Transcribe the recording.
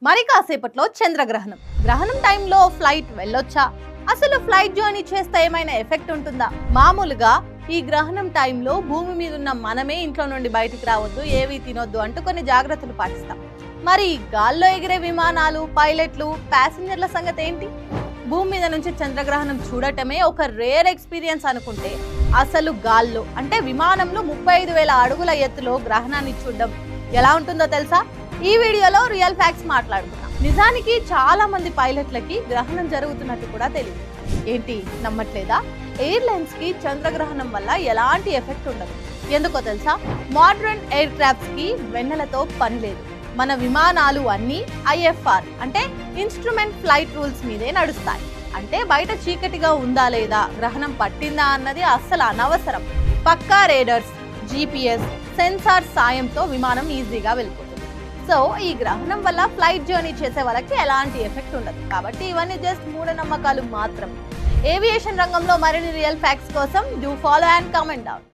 మరి కాసేపట్లో చంద్రగ్రహణం. గ్రహణం టైంలో ఫ్లైట్ వెళ్ళొచ్చా? అసలు ఫ్లైట్ జర్నీ చేస్తే ఏమైనా ఎఫెక్ట్ ఉంటుందా? మామూలుగా ఈ గ్రహణం టైంలో భూమి మీద ఉన్న మనమే ఇంట్లో నుండి బయటికి రావద్దు, ఏవి తినొద్దు అంటూ కొన్ని జాగ్రత్తలు పాటిస్తాం. మరి గాల్లో ఎగిరే విమానాలు, పైలట్లు, ప్యాసింజర్ల సంగతి ఏంటి? భూమి మీద నుంచి చంద్రగ్రహణం చూడటమే ఒక రేర్ ఎక్స్పీరియన్స్ అనుకుంటే, అసలు గాల్లో అంటే విమానంలో 35,000 అడుగుల ఎత్తులో గ్రహణాన్ని చూడడం ఎలా ఉంటుందో తెలుసా? ఈ వీడియోలో రియల్ ఫ్యాక్ట్స్ మాట్లాడుకుందాం. నిజానికి చాలా మంది పైలట్లకి గ్రహణం జరుగుతున్నట్టు కూడా తెలియదు. ఏంటి నమ్మట్లేదా? ఎయిర్లైన్స్ కి చంద్రగ్రహణం వల్ల ఎలాంటి ఎఫెక్ట్ ఉండదు. ఎందుకో తెలుసా? మోడర్న్ ఎయిర్ క్రాఫ్ట్స్ కి వెన్నెలతో పని లేదు. మన విమానాలు అన్నీ ఐఎఫ్ఆర్ అంటే ఇన్స్ట్రుమెంట్ ఫ్లైట్ రూల్స్ మీదే నడుస్తాయి. అంటే బయట చీకటిగా ఉందా లేదా, గ్రహణం పట్టిందా అన్నది అస్సలు అనవసరం. పక్కా రేడర్స్, జీపీఎస్, సెన్సార్ సాయంతో విమానం ఈజీగా వెళ్ళిపోతుంది. సో ఈ గ్రహణం వల్ల ఫ్లైట్ జర్నీ చేసే వాళ్ళకి ఎలాంటి ఎఫెక్ట్ ఉండదు. కాబట్టి ఇవన్నీ జస్ట్ మూఢనమ్మకాలు మాత్రం. ఏవియేషన్ రంగంలో మరిన్ని రియల్ ఫ్యాక్ట్స్ కోసం do follow and comment down.